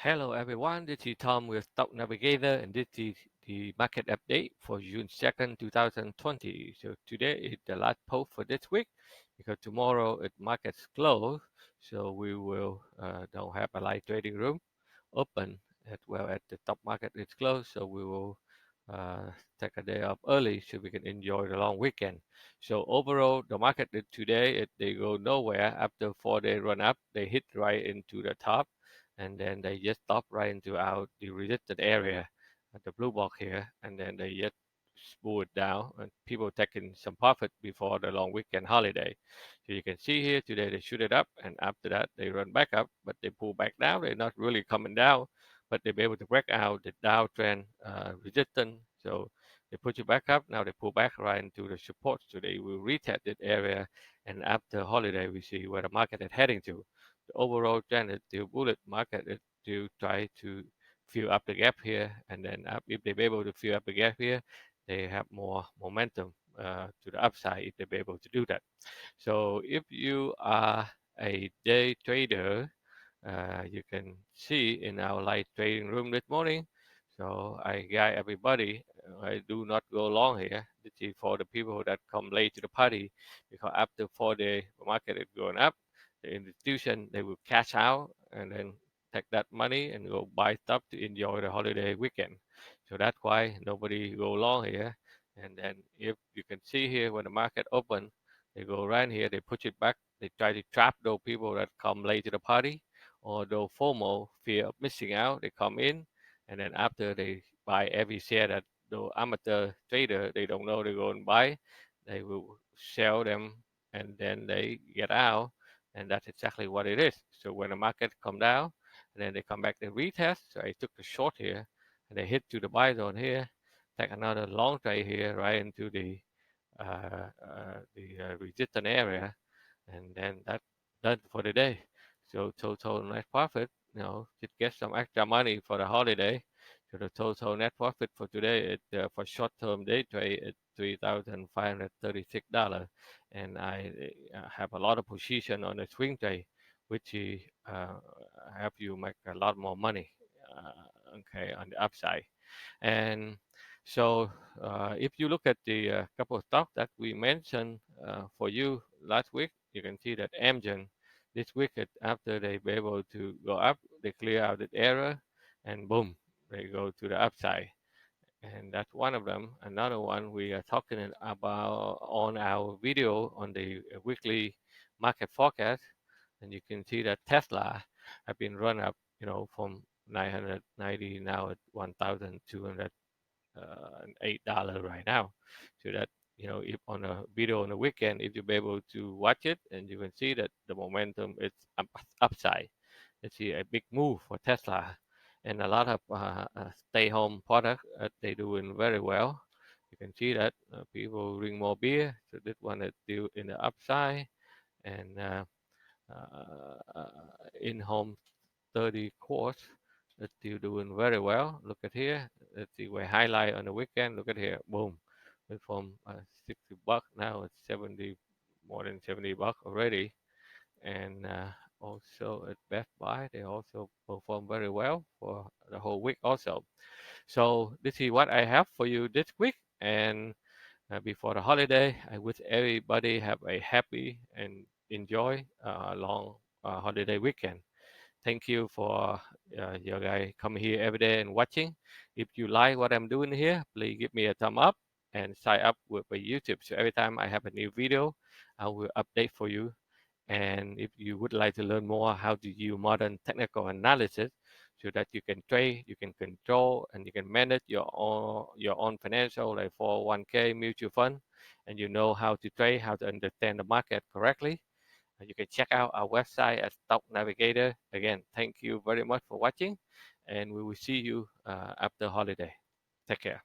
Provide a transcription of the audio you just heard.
Hello everyone, this is Tom with Stock Navigator and this is the market update for June 2nd, 2020. So today is the last post for this week because tomorrow it markets close. So we will don't have a live trading room open as well as the stock market is closed. So we will uh, take a day off early so we can enjoy the long weekend. So overall, the market today they go nowhere after 4 day run up. They hit right into the top and then they just stop right into out the resisted area at the blue box here, and then they just pull it down, and people taking some profit before the long weekend holiday. So you can see here today they shoot it up, and after that they run back up, but they pull back down. They're not really coming down, but they'll be able to break out the downtrend resistance. So they put you back up. Now they pull back right into the support. So they will retest that area, and after holiday we see where the market is heading to. The overall trend is still bullet market is to try to fill up the gap here, and then if they're able to fill up the gap here, they have more momentum to the upside if they're able to do that. So if you are a day trader, you can see in our live trading room this morning. So I guide everybody. I do not go long here. This is for the people that come late to the party because after 4 day market is going up, the institution they will cash out and then take that money and go buy stuff to enjoy the holiday weekend. So that's why nobody go long here. And then if you can see here when the market open, they go around here, they push it back, they try to trap those people that come late to the party or those FOMO, fear of missing out, they come in and then after they buy every share that the amateur trader they don't know they go and buy, they will sell them and then they get out, and that's exactly what it is. So when the market come down and then they come back, they retest. So I took the short here and they hit to the buy zone here, take another long trade here right into the resistance area, and then that's done for the day. So total net profit, just get some extra money for the holiday. So the total net profit for today, for short-term day trade, it's $3,536, and I have a lot of position on the swing trade, which uh, help you make a lot more money. Okay, on the upside. And so, if you look at the couple of stocks that we mentioned for you last week, you can see that Amgen this week, after they be able to go up, they clear out the error, and boom, they go to the upside. And that's one of them. Another one we are talking about on our video on the weekly market forecast, and you can see that Tesla have been run up, from 990 now at 1,200 $8 right now. So that if on a video on the weekend, if you'll be able to watch it, and you can see that the momentum is upside. It's a big move for Tesla, and a lot of stay-home products they doing very well. You can see that people drink more beer, so this one is still in the upside, and in-home 30 course that's still doing very well. Look at here. Let's see where highlight on the weekend. Look at here. Boom. Went from $60 now it's 70, more than $70 already. And also at Best Buy, they also perform very well for the whole week also. So this is what I have for you this week. And before the holiday, I wish everybody have a happy and enjoy a long holiday weekend. Thank you for your guy coming here every day and watching. If you like what I'm doing here, please give me a thumb up and sign up with my YouTube. So every time I have a new video, I will update for you. And if you would like to learn more how to use modern technical analysis so that you can trade, you can control, and you can manage your own financial like 401k mutual fund, and you know how to trade, how to understand the market correctly, you can check out our website at Stock Navigator. Again, thank you very much for watching, and we will see you after holiday. Take care.